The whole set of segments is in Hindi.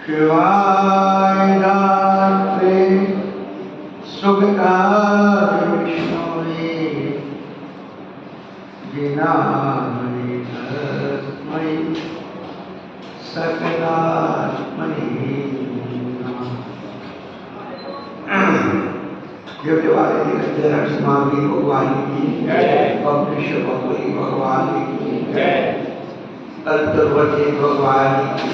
शिवाय दात्रे सुखदाय विष्णवे जिनामणि तस्मै सकलात्मने नमः। स्वामी भगवान की विश्व भगवती भगवान की कल्पवती भगवान की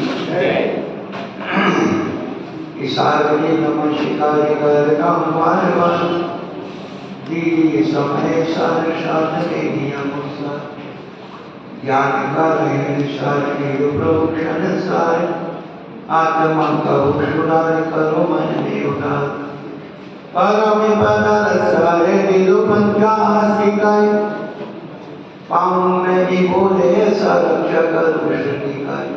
ईशारे नमः शिकारे करता मानवन दी समय सार साधने नियम सा ज्ञान का रहन सार निरूपण सार आत्मा का उदार करो मन में उदार परमे पदार सारे निरूपण का सिखाए पाऊं में भी बोले सरक्षक रुष्टिकाय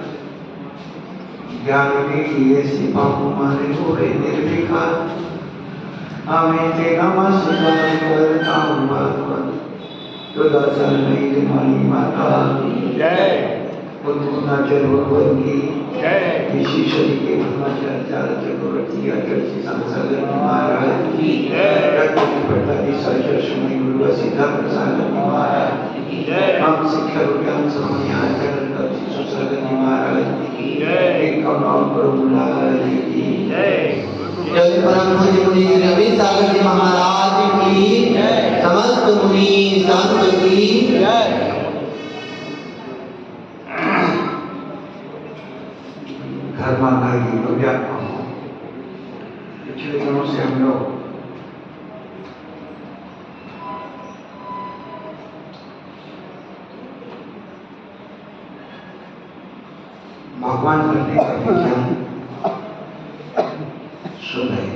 ज्ञान के सिपाहू मारे हुए निर्विकार हमें ते नमस्कार करता हूँ भगवान तो दर्शन नहीं तुम्हारी माता जय पुनाचल भगवान की जय विशेषरी के पुनाचार्य चक्रवर्ती आचार्य संसद महाराज की जय रत्न प्रतापी साचर श्री गुरु सीधा प्रसाद महाराज की जय हम शिक्षा ज्ञान समय आचरण कर सुसर्ग महाराज की जय एक कमल प्रभुलाल की जय जय परम पूज्य मुनि रवि सागर जी महाराज की जय समस्त मुनि संत की जय। धर्माधारी अव्यापक पिछले दिनों से हम लोग भगवान करने का विज्ञान सुन रहे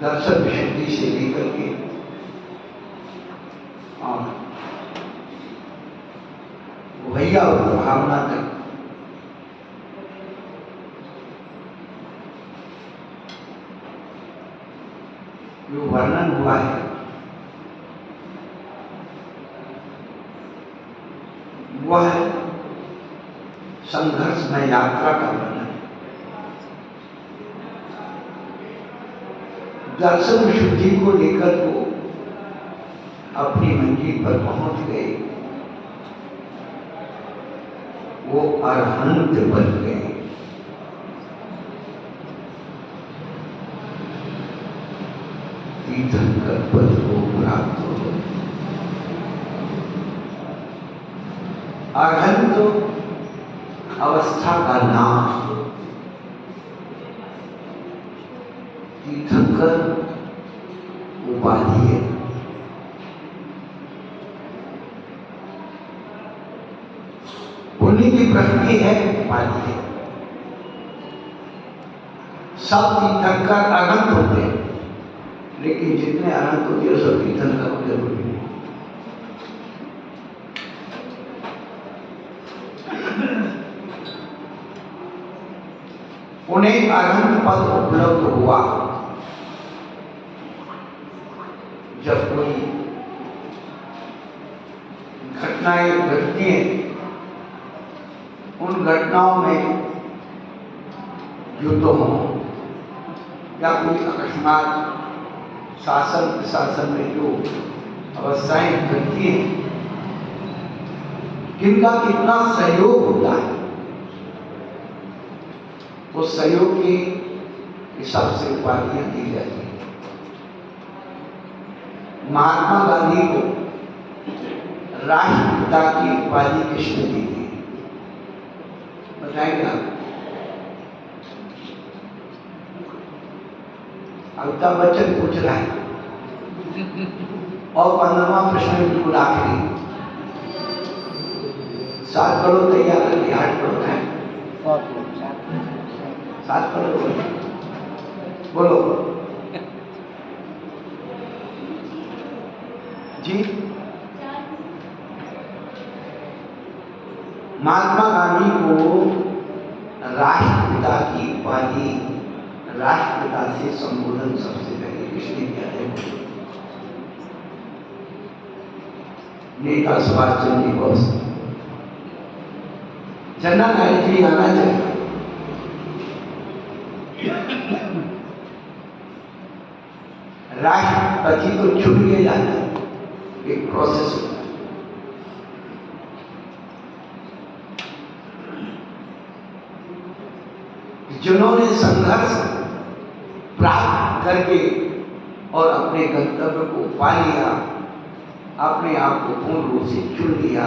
दर्शन विशुद्धि से लेकर के और भैया और भावना तक जो वर्णन हुआ है वह संघर्ष में यात्रा का वर्णन है। दर्शन विशुद्धि को लेकर वो अपनी मंजिल पर पहुंच गए, वो अरहंत बन गए। तीर्थंकर पद को प्राप्त हो गए। अरहंत अवस्था का नाम, तीर्थंकर उपाधि है। पुण्य की प्रकृति है, उपाधि है। सब तीर्थंकर अनंत होते हैं, लेकिन जितने अनंत होते हैं सब तीर्थंकर जरूरी है। उन्हें अनंत पद उपलब्ध हुआ जब कोई घटनाएं घटती हैं, उन घटनाओं में युद्ध हो या कोई अकस्मात शासन प्रशासन में जो अवस्थाएं घटती हैं, जिनका कितना सहयोग होता है, उस सहयोग के हिसाब से उपाधियां दी जाती हैं। महात्मा गांधी को राष्ट्रपिता की उपाधि किसने दी थी, बताएंगे आप? अमिताभ बच्चन पूछ रहा है। और 15वां प्रश्न बिल्कुल आखिरी, 7 करोड़ तैयार करके 8 करोड़ है, 7 करोड़ बोलो जी। महात्मा गांधी को राष्ट्रपिता की उपाधि, राष्ट्रपिता से संबोधन सबसे पहले किसने किया है? नेता सुभाष चंद्र बोस, जननायक जी आना चाहिए। राष्ट्रपति तो चुन लिया जाता है, एक प्रोसेस होता है। जिन्होंने संघर्ष प्राप्त करके और अपने गंतव्य को पा लिया, अपने आप को पूर्ण रूप से चुन लिया,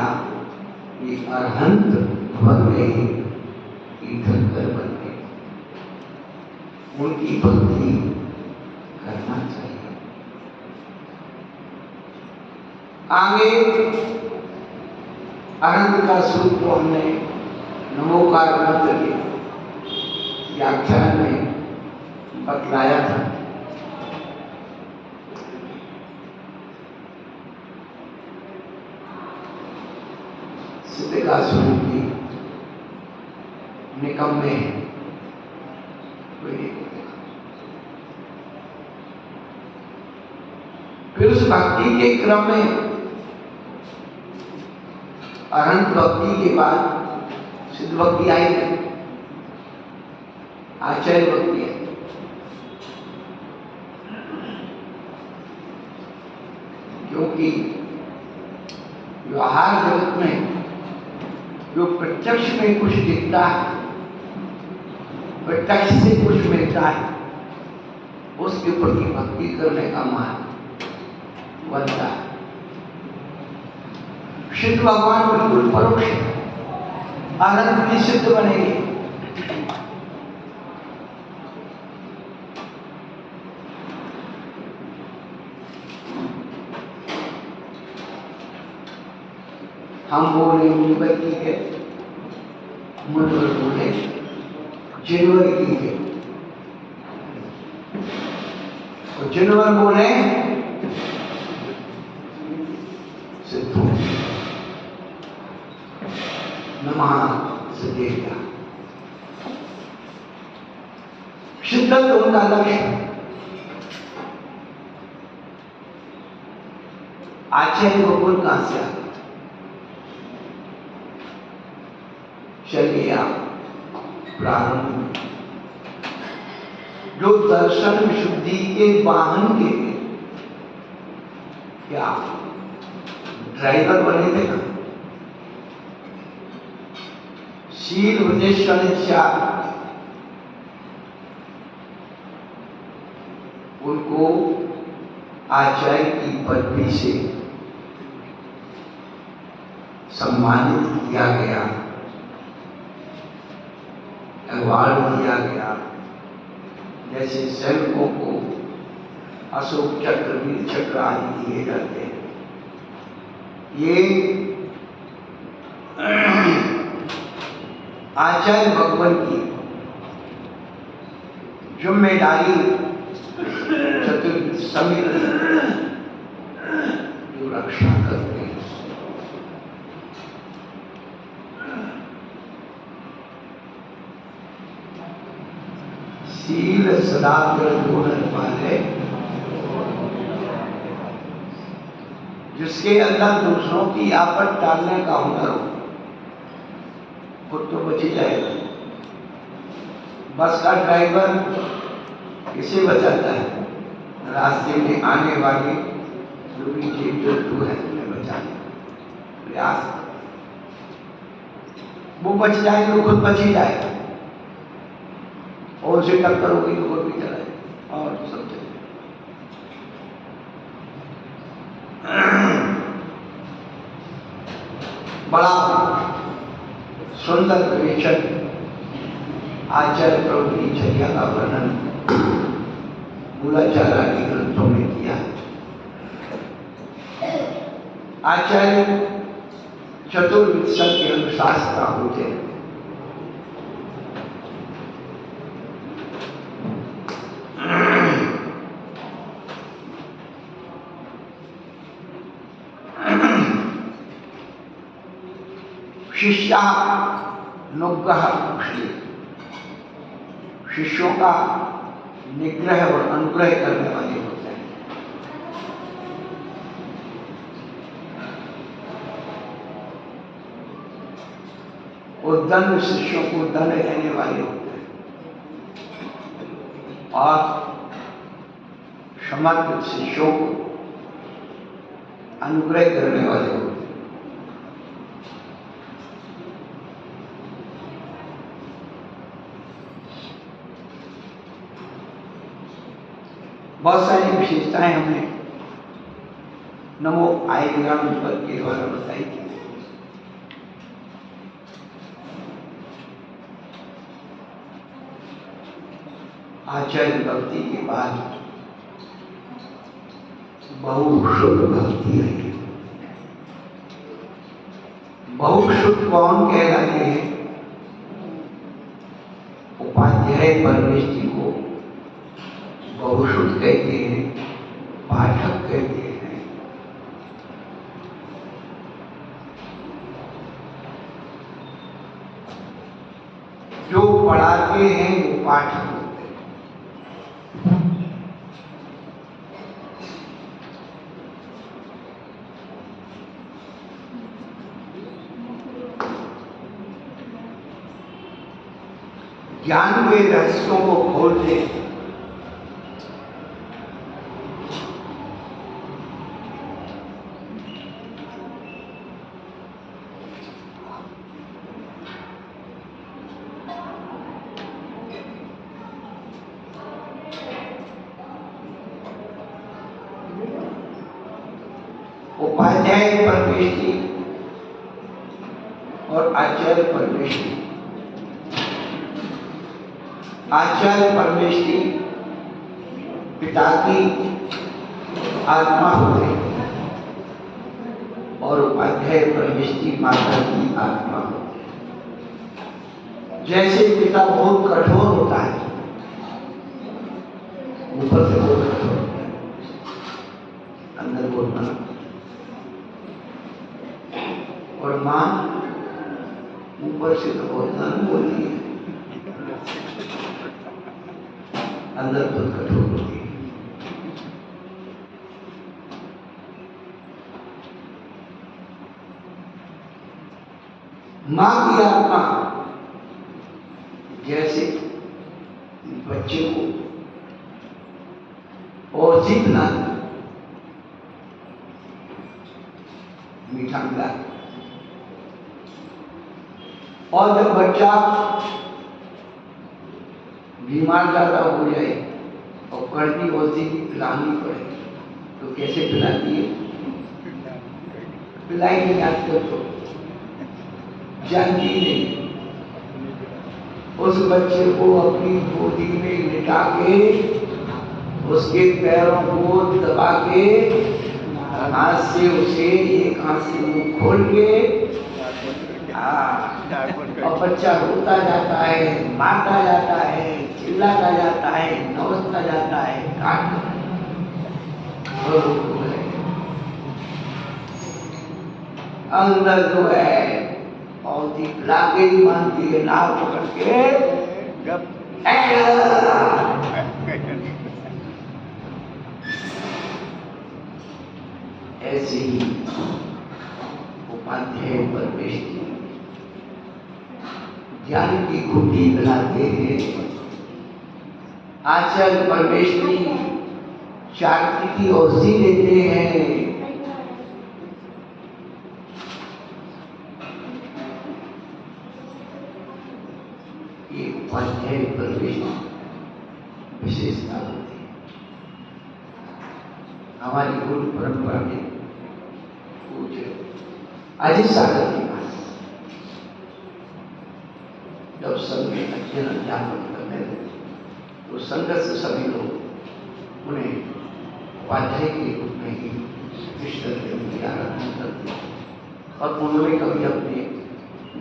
ये अरहंत बन गए, तीर्थंकर बन गए। उनकी भक्ति करना चाहिए। आगे अरहंत का सूत्र को हमने नमोकार मंत्र के व्याख्यान में बतलाया था। सिद्ध का स्वरूप भी निकम्मे है, कोई नहीं बोलेगा। फिर उस भक्ति के क्रम में अरहंत भक्ति के बाद सिद्ध भक्ति आई, आचार्य भक्ति है। क्योंकि व्यवहार जगत में जो प्रत्यक्ष में कुछ दिखता है, प्रत्यक्ष से कुछ मिलता है, उसके प्रति भक्ति करने का मान बनता है। सिद्ध भगवान बिल्कुल परोक्ष है, आनंद भी सिद्ध बनेगी। हम बोले मुंबई की है, मुनवर बोले जनवर की है, और जनवर बोले सिद्धू नमः सिद्धेया। शिद्दत उनका लक्ष्य। आचार्य भगवान कहां से आते? चलिए आप प्रारंभ में जो दर्शन शुद्धि के वाहन के क्या ड्राइवर बने थे ना, शील उद्देश्य उनको आचार्य की पदवी से सम्मानित किया गया, अवार्ड दिया गया। जैसे सैनिकों को अशोक चक्र, वीर चक्र आदि दिए जाते हैं। ये आचार्य भगवान की जिम्मेदारी चतुर्थ समिति जो रक्षा करते हैं। शील सदाग्र गुण वाले, जिसके अंदर दूसरों की आपत टालने का हुनर हो, खुद तो बच ही जाएगा। बस का ड्राइवर किसे बचाता है? रास्ते में आने वाली जो भी जीव जंतु है उन्हें बचाने प्रयास, वो बच जाएंगे, वो खुद बच ही जाएगा। और उसे टक्कर होगी तो वो भी चलाए और सब चले। बड़ा सुंदर विवेचन आचार्य प्रभु की चर्या का वर्णन मूलाचार्य आदि ग्रंथों में किया। आचार्य चतुर्विंशति के अनुशास्त्रा होते हैं। शिष्या नुग्रह, शिष्यों का निग्रह और अनुग्रह करने वाले होते हैं। उद्दंड शिष्यों को दंड देने वाले होते हैं और समर्पित शिष्यों को अनुग्रह करने वाले होते हैं। बहुत सारी विशेषताएं हमने नमो आय विराम पद के द्वारा बताई थी। आचार्य भक्ति के बाद बहुशुद्ध भक्ति है। बहुशुद्ध कौन कहलाते हैं? उपाध्याय परमेश जी को बहुशुद्ध कहते हैं, पाठक कहते हैं। जो पढ़ाते हैं वो पाठक होते हैं। ज्ञान के रहस्यों को खोलते हैं। उपाध्याय परमेश जी और आचार्य परमेश जी। आचार्य परमेश जी पिता की आत्मा होते हैं और उपाध्याय परमेश जी माता की आत्मा होते हैं। जैसे पिता बहुत कठोर होता है, ऊपर से बहुत कठोर होता है, अंदर बहुत नरम, और मां ऊपर से तो बहुत नरम होती है, अंदर बहुत कठोर होती है। मां की आत्मा जैसे बच्चे को और जितना मीठा मिला, और जब बच्चा बीमार ज्यादा हो जाए और कड़वी औषधि भी पिलानी पड़े तो कैसे पिलाती है? पिलाई नहीं आजकल तो जानती नहीं। उस बच्चे को अपनी गोदी में लिटा के उसके पैरों को दबा के हाथ से उसे एक हाथ से मुंह खोल के और बच्चा रोता जाता है, मारता जाता है, चिल्लाता जाता है, नौचता जाता है, काटता अंदर जो है और लागे ही मानती है, नाव पकड़ के ऐसे ही उपाध्याय परमेश जी ज्ञान की कुटी बनाते हैं। आचार्य परमेश जी शांति की औषधि देते हैं। ये उपाध्याय परमेश विशेषता होती है हमारी गुरु परंपरा में। पूज्य अजित सागर के पास जब संघ में अध्ययन अध्यापन करने लगे तो संघर्ष से सभी लोग उन्हें उपाध्याय के रूप में ही कृष्ण आराधना करते और उन्होंने कभी अपने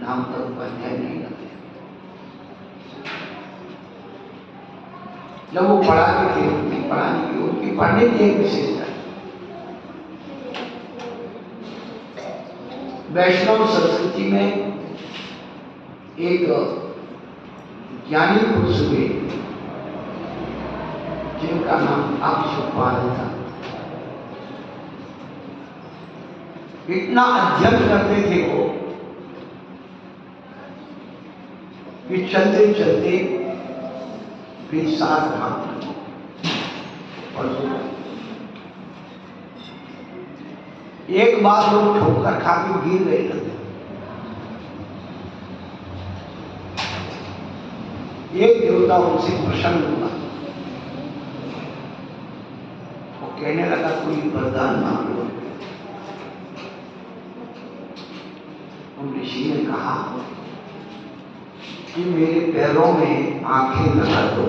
नाम पर उपाध्याय नहीं रखे। जब वो पढ़ाते थे उनकी पढ़ाने की, उनकी पढ़ने की एक विशेषता, वैष्णव संस्कृति में एक ज्ञानी पुरुष हुए जिनका नाम अक्षपाल था। इतना अध्ययन करते थे वो कि चलते चलते बेसार धाम और एक बार लोग ठोकर खा के गिर गए थे। एक देवता उनसे प्रसन्न हुआ, वो कहने लगा कोई वरदान मांग लो। उन ऋषि ने कहा कि मेरे पैरों में आंखें लगा दो,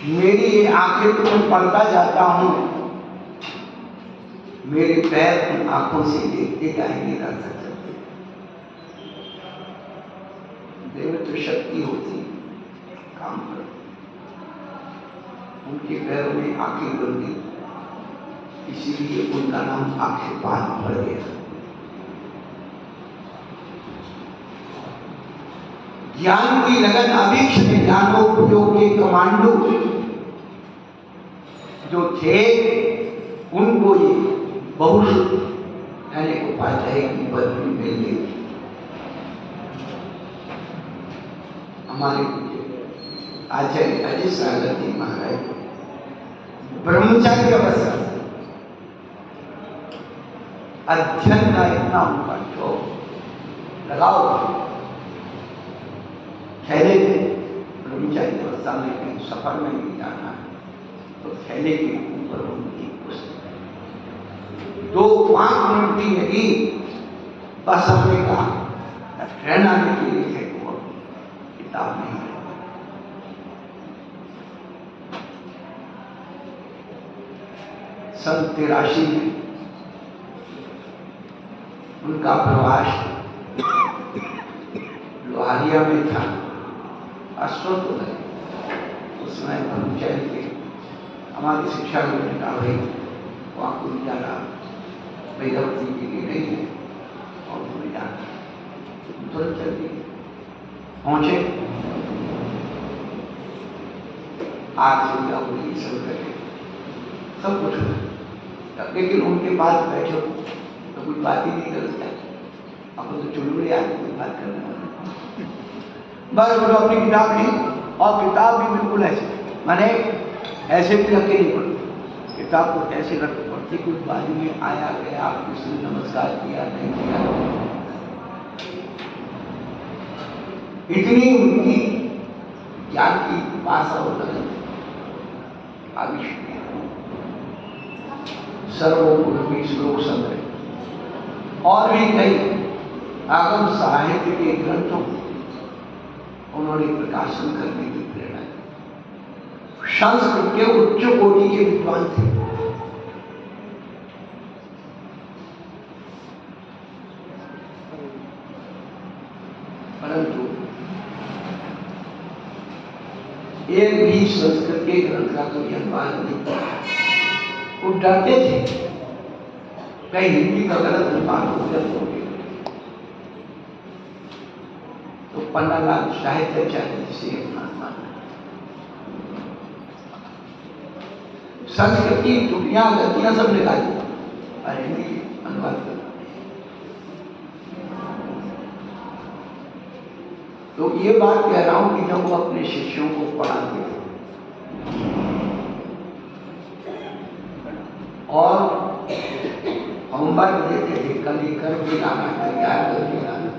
मेरी ये आंखें तो मैं पढ़ता जाता हूं, मेरे पैर उन आंखों से देखते जाएंगे रास्ता चलते। देव तो शक्ति होती काम कर, उनके पैरों में आंखें बन गई, इसीलिए उनका नाम आंखें-पान पड़ गया। ज्ञान की लगन अभीक्ष में ज्ञानोपयोग के कमांडो जो थे उनको ये बहुत अनेक उपाध्याय की पदवी मिल गई। हमारे आचार्य अजय सागर जी महाराज ब्रह्मचार्य अवस्था अध्ययन का इतना उनका शौक, लगाओ थैले ब्रह्मचारी अवस्था में कहीं सफर में नहीं जाना है तो थैले के ऊपर उनकी पुस्तक 2-5 मिनट की लगी, बस हमने कहा ट्रेन आने के लिए थे वो किताब नहीं है। सन 83 में उनका प्रवास लोहारिया में था, अश्वत्थ उसमें ब्रह्मचारी के हमारी शिक्षा में निकाल रही, वहाँ को नहीं जाना, वैधवती के लिए नहीं है और नहीं जाना, तुरंत चल गए पहुंचे। आज से क्या बोलिए सब करें सब कुछ, लेकिन उनके पास बैठो तो कोई बात ही नहीं कर सकता। अब तो चुनमुने आके कोई बात करने वाले बस बोलो अपनी किताब नहीं, और किताब भी बिल्कुल ऐसे माने ऐसे भी रख के नहीं पढ़ती, किताब को ऐसे रख के पढ़ती, कुछ बाजू में आया गया, आप किसी ने नमस्कार किया नहीं किया, इतनी उनकी ज्ञान की भाषा हो लगन आविष्कार सर्वोपरि श्लोक संग्रह और भी कई आगम साहित्य के ग्रंथों उन्होंने प्रकाशन करने की प्रेरणा दी। संस्कृत के उच्च कोटि के विद्वान थे। परंतु एक भी संस्कृत के ग्रंथ का कोई अनुवाद नहीं किया। वो डरते थे कहीं हिंदी का गलत अनुवाद हो गया तो पन्नालाल साहित्याचार्य से अपना संस्कृत की दुनिया गतियां सब निकाली और हिंदी अनुवाद कर। तो ये बात कह रहा हूं कि जब वो अपने शिष्यों को पढ़ाते थे और होमवर्क देते थे, कल ये कर के लाना, तैयार करके लाना,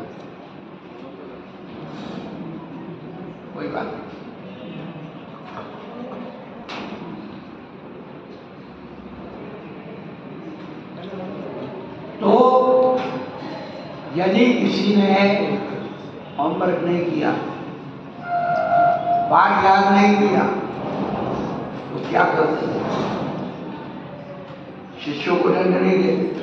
कोई बात नहीं। तो यदि किसी ने होमवर्क नहीं किया, पाठ याद नहीं किया, तो क्या करते थे? शिष्यों को दंड नहीं देते,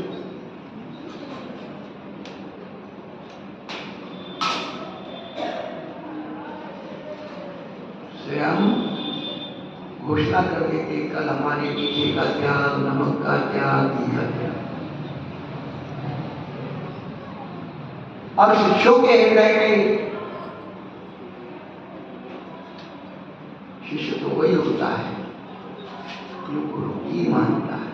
स्वयं घोषणा कर देते कल हमारे मीठे का त्याग, नमक का त्याग, घी का त्याग। और शिष्यों के हृदय में शिष्य तो वही होता है जो गुरु की मानता है,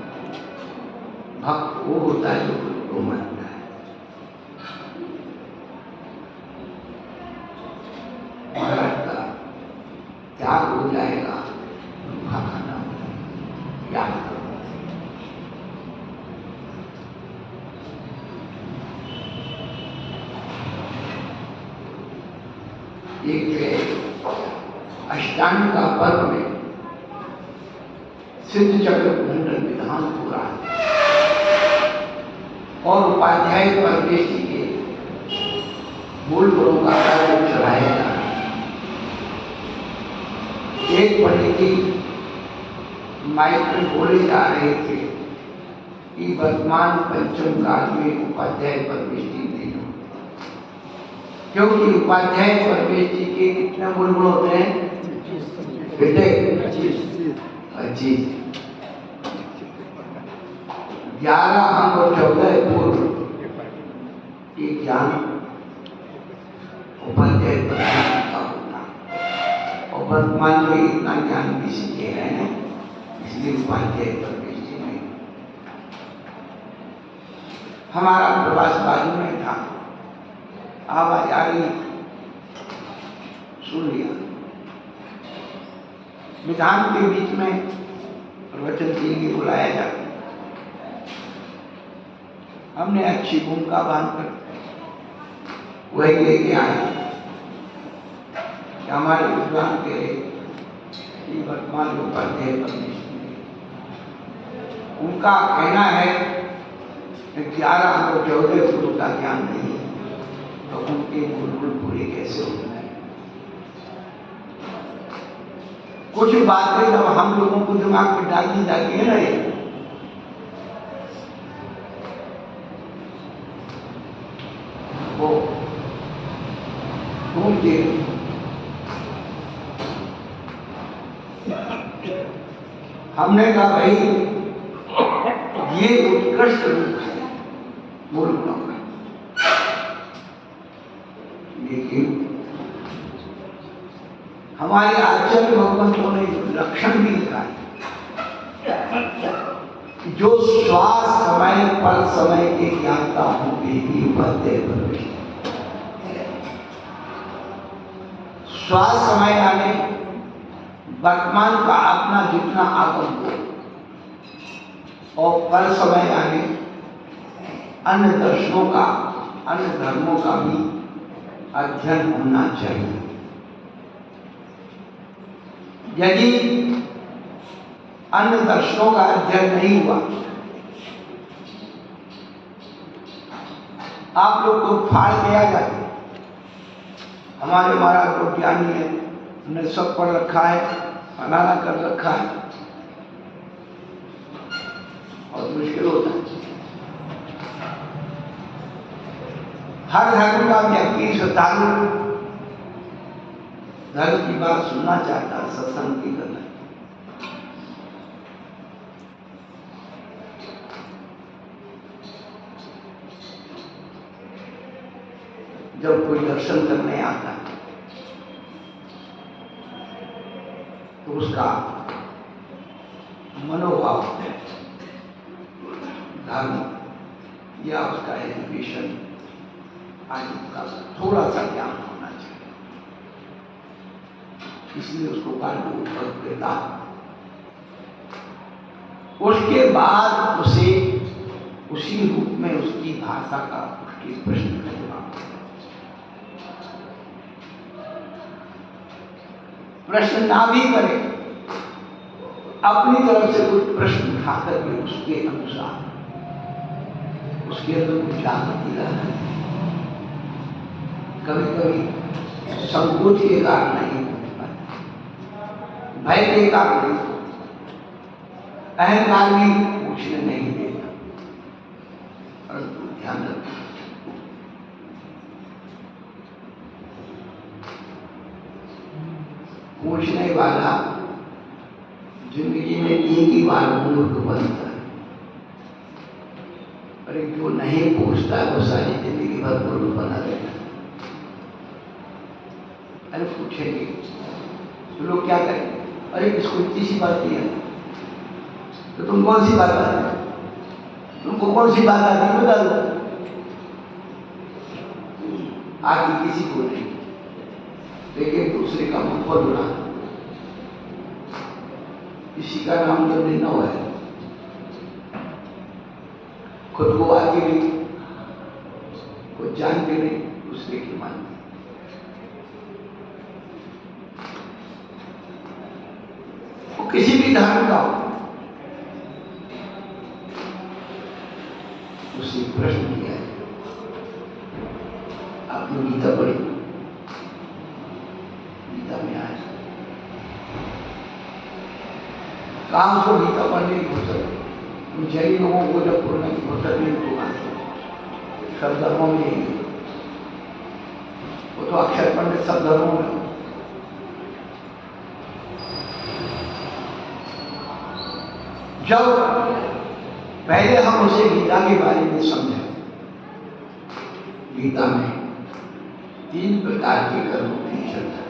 भक्त वो होता है जो गुरु को मानता है। एक अष्टांग का पर्व में सिद्ध चक्र मंडल विधान हो रहा है और उपाध्याय परवेश जी के मूल गुरु का कार्य चलाया जा रहा है। एक पंडित जी माइक में बोले जा रहे थे कि वर्तमान पंचम काल में उपाध्याय परवेश जी नहीं होते, क्योंकि उपाध्याय परवेश जी के कितने मूल गुण होते हैं बेटे? 25, 11 अंग और 14 पूर्व के ज्ञान उपाध्याय परवेश जी का होता है और वर्तमान में इतना ज्ञान किसी के है, इसलिए उपाध्याय परवेश जी नहीं। हमारा प्रवास बाजू में था, आवाज आ रही, सुन लिया। विधान के बीच में प्रवचन के लिए बुलाया जाता, हमने अच्छी भूमिका बांधकर वही लेके आए कि हमारे विद्वान के वर्तमान उपाध्याय परवेश उनका कहना है कि 11 और 14 गुरु का ज्ञान नहीं है, तो उनके गुरुकुल पूरे कैसे होते हैं? कुछ बातें जब हम लोगों को दिमाग में डाली जाती है ना, वो घूमते हमने कहा भाई ये उत्कृष्ट रूप है मूल गुणों का, लेकिन हमारे आचार्य भगवंतों ने लक्षण भी लिखा है, जो श्वास समय पर समय के ज्ञाता होंगे ही उपाध्याय परवेश। श्वास समय आने वर्तमान का अपना जितना आगम हो और पर समय आने अन्य दर्शनों का, अन्य धर्मों का भी अध्ययन होना चाहिए। यदि अन्य दर्शनों का अध्ययन नहीं हुआ, आप लोग तो फाड़ के आ जाते। हमारे महाराज को ज्ञानी है, उन्हें सब पढ़ रखा है, फलाना कर रखा है, और मुश्किल होता है। हर धर्म का व्यक्ति श्रद्धालु धर्म की बात सुनना चाहता है, सत्संग की करना। जब कोई दर्शन करने आता है तो उसका मनोभाव धर्म या उसका एजुकेशन आदि का थोड़ा सा ज्ञान होना चाहिए, इसलिए उसको कार्य देता। उसके बाद उसे उसी रूप में उसकी भाषा का उसके प्रश्न का जवाब, प्रश्न ना भी करे, अपनी तरफ से कुछ प्रश्न उठाकर के उसके अनुसार उसके अंदर कुछ जागृति लाना है। कभी कभी संकोच के कारण नहीं होता, भय के कारण नहीं होता, अहंकार भी पूछने नहीं देता, परंतु ध्यान रखना पूछने वाला जिंदगी में एक ही बार मूर्ख बनता है, और जो नहीं पूछता है वो सारी जिंदगी भर मूर्ख बना रहता है। अरे पूछेंगे तो लोग क्या करेंगे? अरे इसको इतनी सी बात नहीं है, तो तुम कौन सी बात आती है? तुमको कौन सी बात आती है बता दो। आती किसी को नहीं, लेकिन दूसरे का मुख पर उड़ा, इसी का नाम तो नहीं हुआ है। खुद को आती नहीं, कुछ जान के नहीं, दूसरे की मान। धर्म का हो। उसे प्रश्न किया, आपने गीता पढ़ी? गीता में आया काम को गीता पढ़ने की फुर्सत जैन लोगों को जब पढ़ने की फुर्सत नहीं तो सब धर्मों में नहीं, वो तो अक्षर पंडित सब धर्मों में। जब पहले हम उसे गीता के बारे में समझे, गीता में 3 प्रकार के कर्मों की चर्चा,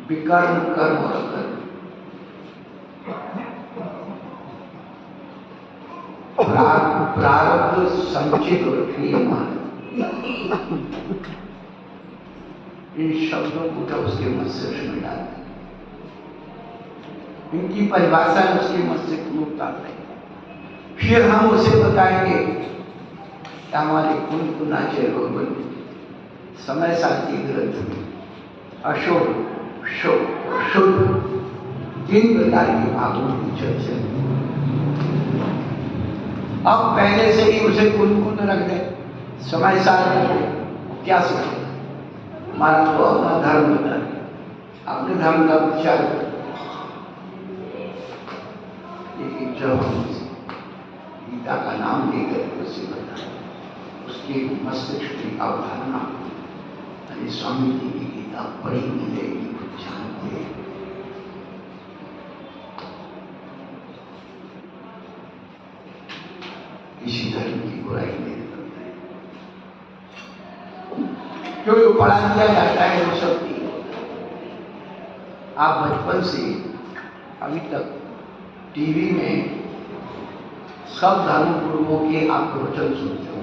विकर्म, कर्म और अकर्म। प्रारब्ध, संचित और क्रियमान, इन शब्दों को जब उसके मस्तिष्क में डालते, इनकी परिभाषा उसके मस्तिष्क में उतारते, फिर हम उसे बताएंगे कि हमारे कुल गुनाचे रोगन समय शांति ग्रंथ में अशुभ, शुभ और शुद्ध 3 प्रकार के भागों की चर्चा। अब पहले से ही उसे कुल रख दे, समय साथ रख दे, क्या सोचे? हमारा तो अपना धर्म बता, अपने धर्म का विचार कर। लेकिन जब हम गीता का नाम लेकर उसे बताए, उसके मस्तिष्क की अवधारणा, अरे स्वामी जी की गीता पढ़ी नहीं रहेगी, कुछ जानते हैं। किसी धर्म की बुराई नहीं करते, क्योंकि पढ़ा दिया जाता है वो सब की। आप बचपन से अभी तक टीवी में सब धर्म गुरुओं के आप प्रवचन सुनते हो।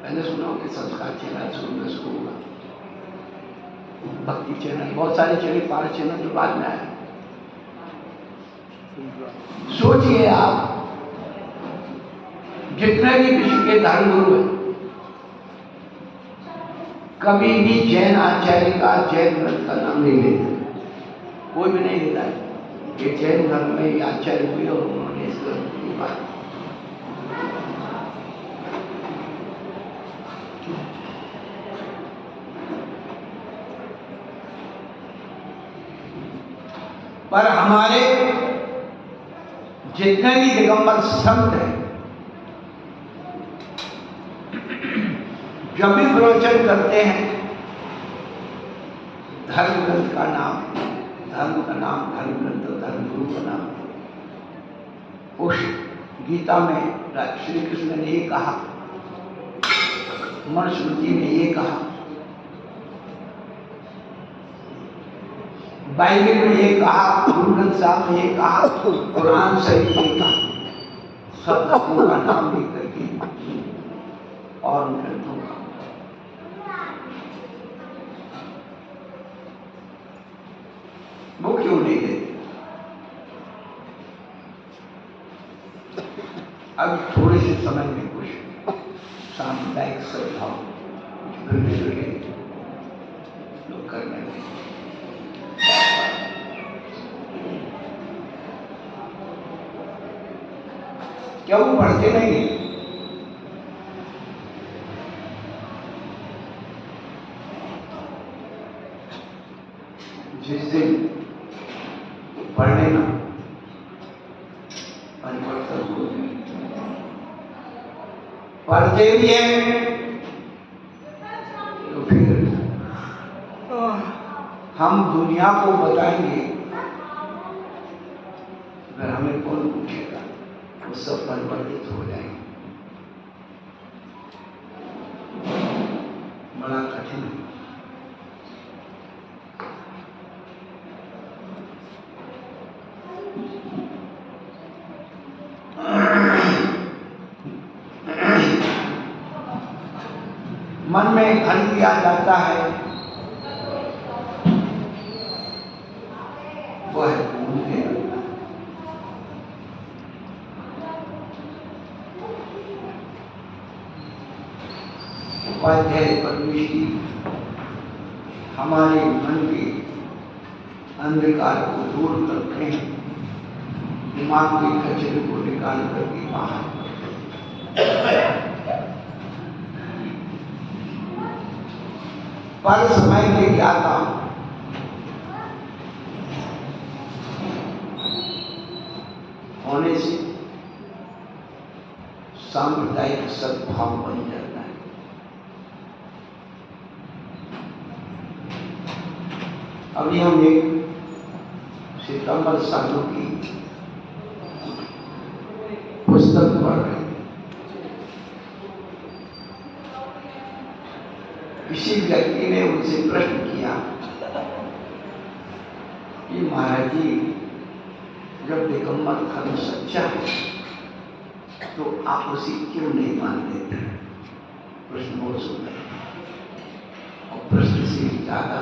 पहले सुना कि संस्कार चैनल सुनने से होगा, भक्ति चैनल, बहुत सारे चैनल, 5 चैनल जो बाद में आए। सोचिए आप, जितने भी विश्व के धर्म गुरु हैं, कभी भी जैन आचार्य का, जैन ग्रंथ का नाम नहीं लेते, कोई भी नहीं लेता है कि जैन धर्म में आचार्य हुए और उन्होंने इस ग्रंथ की बात। पर हमारे जितने भी दिगंबर संत हैं, जब भी प्रवचन करते हैं, धर्म ग्रंथ का नाम, धर्म का नाम, धर्म ग्रंथ, धर्म गुरु का नाम, उस गीता में श्री कृष्ण ने ये कहा, मनुस्मृति में ये कहा, बाइबल में ये कहा, गुरु ग्रंथ साहब ने ये कहा, कुरान शरीफ ने कहा, सब धर्मों का नाम लेकर के और उन ग्रंथों का। वो क्यों नहीं देते? अब थोड़े से समय में कुछ सांप्रदायिक सद्भाव लोग करने लगे। क्या वो पढ़ते नहीं? जिस दिन पढ़ने ना परिवर्तन हो, पढ़ते भी हैं तो फिर हम दुनिया को बताएंगे, अगर हमें कौन पूछेगा, वो सब परिवर्तित हो जाएंगे। बड़ा कठिन है। मन में घर किया जाता है, वह भूलने लगता है। उपाध्याय परमेश्वरी हमारे मन के अंधकार को दूर करते हैं, दिमाग के कचरे को निकाल करके बाहर पर समय के ज्ञाता होने से सांप्रदायिक सद्भाव बन जाता है। अभी हम एक सितंबर सालों की पुस्तक पढ़ रहे हैं। किसी व्यक्ति ने उनसे प्रश्न किया कि महाराज जी, जब दिगंबर धर्म सच्चा है तो आप उसे क्यों नहीं मान लेते? प्रश्न बहुत सुंदर है और प्रश्न से ज्यादा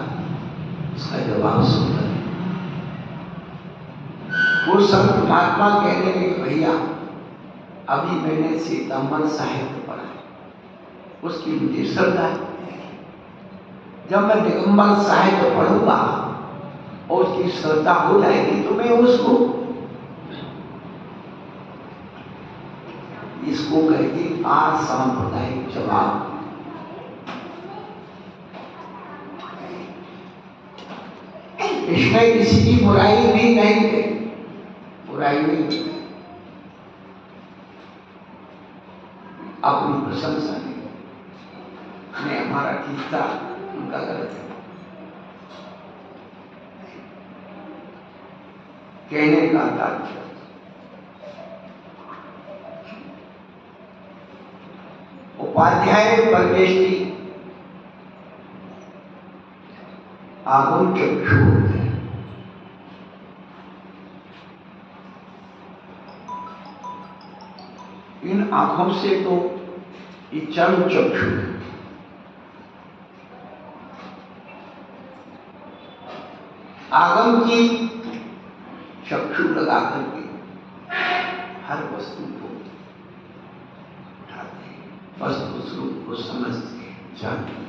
उसका जवाब सुंदर है। वो संत महात्मा कहने लगे, भैया अभी मैंने सीतामढ़ साहित्य पढ़ा, उसकी मुझे श्रद्धा है। जब मैं दिगंबर साहित्य पढ़ूंगा और उसकी श्रद्धा हो जाएगी तो मैं उसको, इसको कहते असांप्रदायिक जवाब। इसमें किसी की बुराई भी नहीं है, बुराई नहीं है, अपनी प्रशंसा नहीं, नहीं हमारा ठीक था उनका गलत है, कहने का तात्पर्य उपाध्याय परमेष्टि आगम चक्षु होते हैं। इन आंखों से तो ये चर्म चक्षु है। आगम की चक्षु लगा करके हर वस्तु को उठाते हैं, वस्तु स्वरूप को समझते हैं, जानते हैं।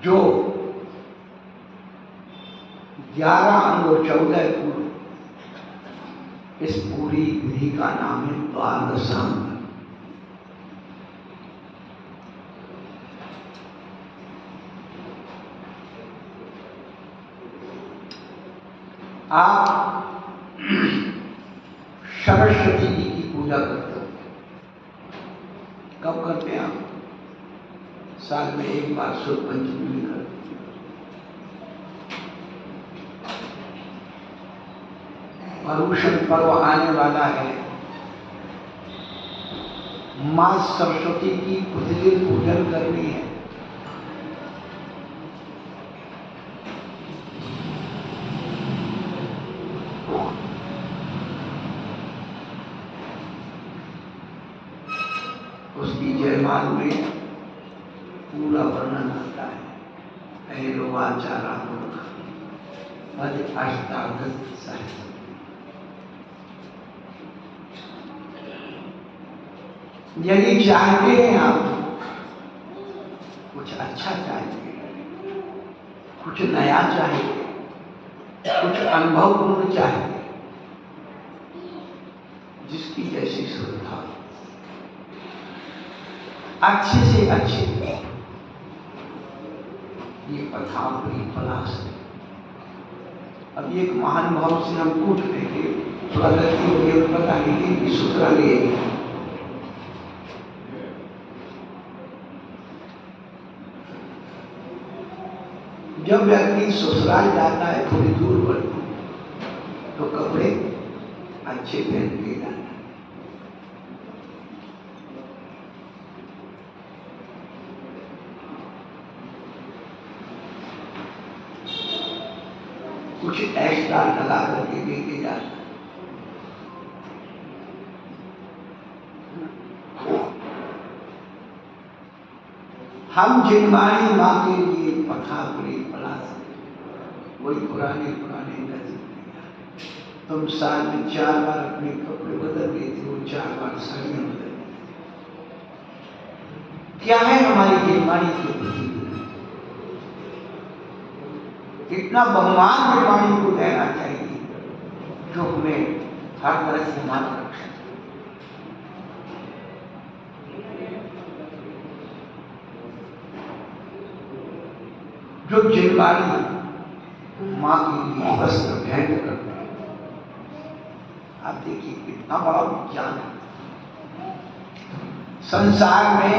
जो 11 अंग और 14 गुण, इस पूरी विधि का नाम है द्वादशांग। आप सरस्वती जी की पूजा करते हो, कब करते हैं आप? साल में एक बार शुद्ध पंचमी करते हैं। पर्युषण पर्व आने वाला है, मां सरस्वती की प्रतिदिन पूजन करनी है। उसकी जयमाल में पूरा वर्णन आता है। पहलो आचारा पद अष्टादश साहित्य। यदि चाहते हैं आप कुछ अच्छा चाहिए, कुछ नया चाहिए, कुछ अनुभव पूर्ण चाहिए, जिसकी जैसी श्रद्धा, अच्छे से अच्छे ये पथावरी पलाश है। अब एक महानुभाव से हम पूछ रहे थे, थोड़ा गलती हो गई, पता नहीं कि सूत्रा लिए जब व्यक्ति ससुराल जाता है थोड़ी दूर पर तो कपड़े अच्छे पहन के जाता है। कुछ एक्स्ट्रा लगा करके लेके जाता है। हम जिनवाणी माँ के लिए पथावरी पलाश, वही पुराने पुराने गज तुम साल में 4 बार अपने कपड़े बदल लेते हो, 4 बार साड़ियां बदल। क्या है हमारी जिनवाणी की बुद्धि? कितना बहुमान जिनवाणी को देना चाहिए जो हमें हर तरह से हमारा रक्षण। जो जिनवाणी मां के लिए वस्त्र भेंट करते हैं, आप देखिए कितना बड़ा विज्ञान है। संसार में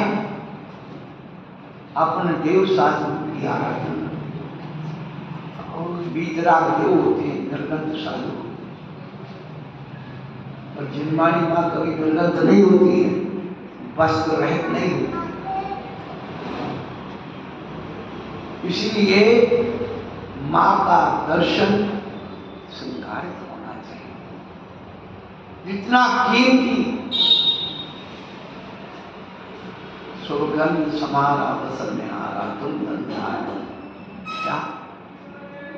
अपने देव शास्त्र की आराधना और बीतराग देव होते हैं, निर्गंध साधु, और जिनवाणी मां कभी निर्गंध नहीं होती है, वस्त्र रहित नहीं होती। इसलिए मां का दर्शन संस्कारित होना चाहिए। जितना कीमती सुगंध समारा वसन में आ रहा तुम गंधार, क्या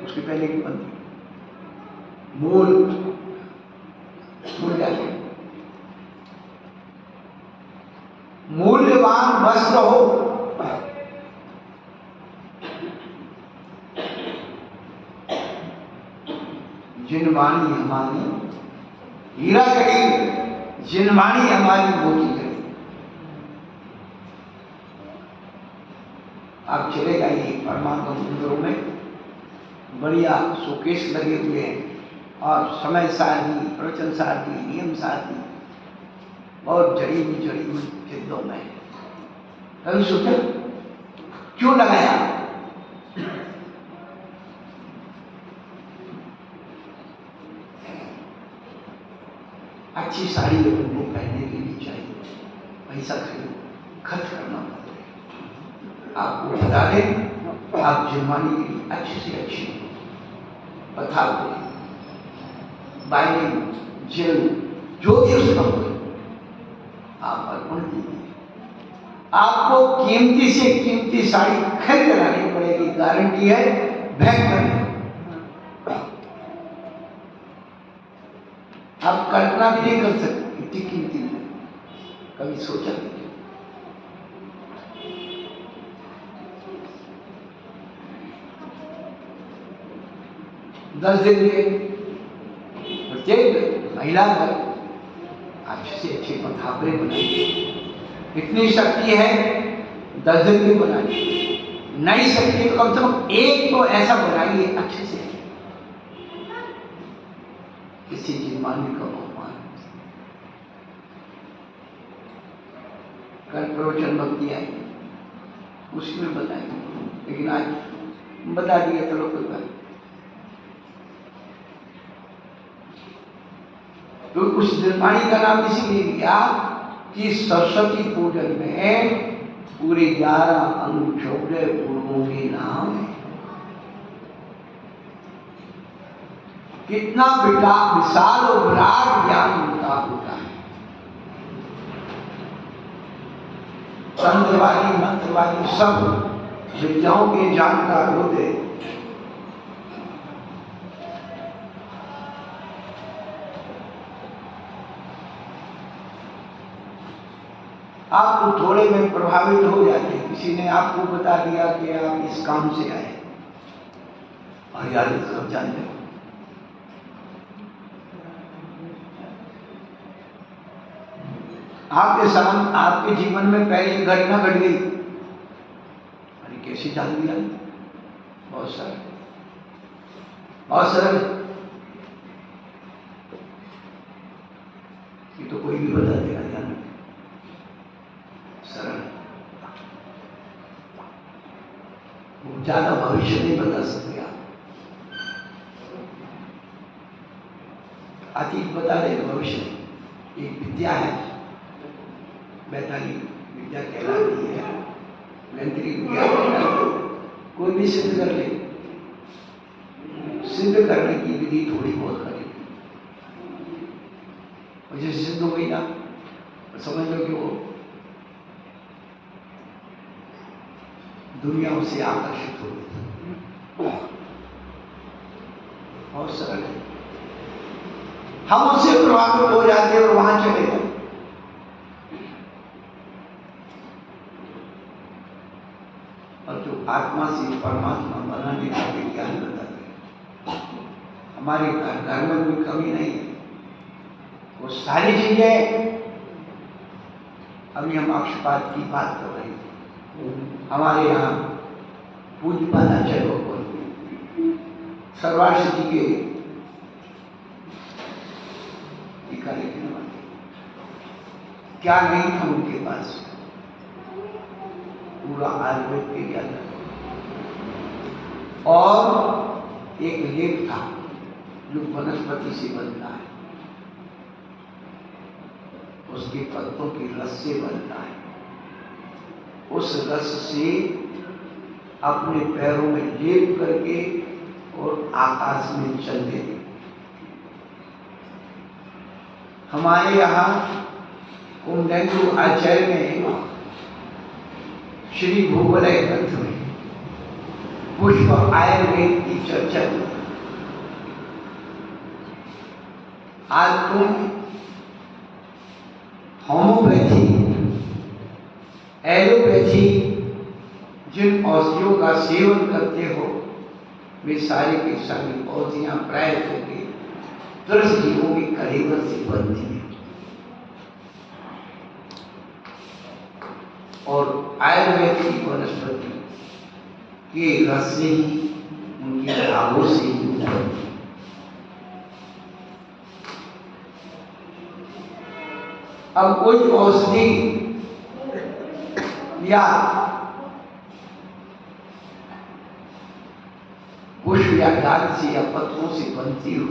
उसके पहले की पंक्ति मूल जाके मूल्यवान वस्त्र हो, जिनवाणी हमारी हीरा जड़ी, जिनवाणी हमारी मोती जड़ी। आप चले जाइए परमात्मा मंदिरों में, बढ़िया शोकेस लगे हुए हैं और समय सारणी, प्रवचन सारणी, नियम सारणी और जड़ी हुई चित्रों में। कभी सोचा क्यों लगाया? अच्छी साड़ी अपन को पहनने के लिए चाहिए, पैसा खर्च करना पड़ता है। आपको बता दें, आप जिनवाणी के लिए अच्छी से अच्छी बता दें, बाइलिंग जेल जो भी उसका हो, आप अर्पण कीजिए। आपको कीमती से कीमती साड़ी खरीद लानी पड़ेगी, गारंटी है, बैंक करनी। आप कल्पना भी नहीं कर सकते इतनी कीमती है, कभी सोचा नहीं। 10 दिन के प्रत्येक महिला पर अच्छे से अच्छे पथावरे बनाइए। इतनी शक्ति है 10 दिन की बनाइए, नई शक्ति तो कम से कम एक तो ऐसा बनाइए अच्छे से, किसी जिनवाणी का भगवान। कल प्रवचन भक्ति आई उसमें बताएंगे, लेकिन आज बता दिया, चलो कोई बात। तो उस जिनवाणी का नाम इसीलिए लिया कि सरस्वती पूजन में पूरे 11 अंग 14 पूर्वों के नाम है। कितना विशाल और विराट ज्ञान उनका होता है। तंत्रवादी मंत्रवादी सब विद्याओं के जानकार होते। आप तो थोड़े में प्रभावित हो जाते, किसी ने आपको बता दिया कि आप इस काम से आए, और याद सब जानते हो। आपके सामने आपके जीवन में पहले घटना घट गई, अरे कैसे जान लिया? बहुत सरल, बहुत सरल, ये तो कोई भी बता देगा, जान सरल। वो ज्यादा भविष्य नहीं बता सकते आप, अतीत बता देगा, भविष्य एक विद्या है, वैज्ञानिक विद्या कहलाती है, यांत्रिक विद्या कहलाती है। कोई भी सिद्ध कर ले, सिद्ध करने की विधि थोड़ी बहुत करेगी, और जैसे सिद्ध हो गई ना, समझ लो कि वो दुनिया उससे आकर्षित हो गई। बहुत सरल है। हम उससे प्रभावित हो जाते हैं और वहां चले जाते। और जो आत्मा से परमात्मा बनाने का विज्ञान बताते हैं, हमारे घर में कोई कमी नहीं है, वो सारी चीजें। अभी हम अक्षपात की बात कर रहे हैं। हमारे यहाँ पूज्य पादाचार्य को सर्वार्थ जी के टीका लिखने वाले, क्या नहीं था उनके पास, पूरा आयुर्वेद के ज्ञान और एक लेप था जो वनस्पति से बनता है, उसके पत्तों की रस से बनता है। उस रस से अपने पैरों में लेप करके और आकाश में चलते थे। हमारे यहाँ कुमडेंदु आचार्य ने श्री भूगोलय ग्रंथ में पुष्प आयुर्वेद की चर्चा की। आज तुम होम्योपैथी, एलोपैथी जिन औषधियों का सेवन करते हो, वे सारी की सारी औषधियां प्राय करके तुरस जीवों की कलेवर से बनती है और आयुर्वेद की वनस्पति के रस से ही, उनके भावों से ही बनती है। अब कोई औषधि या पुष्प या डाल से या पत्रों से बनती हो,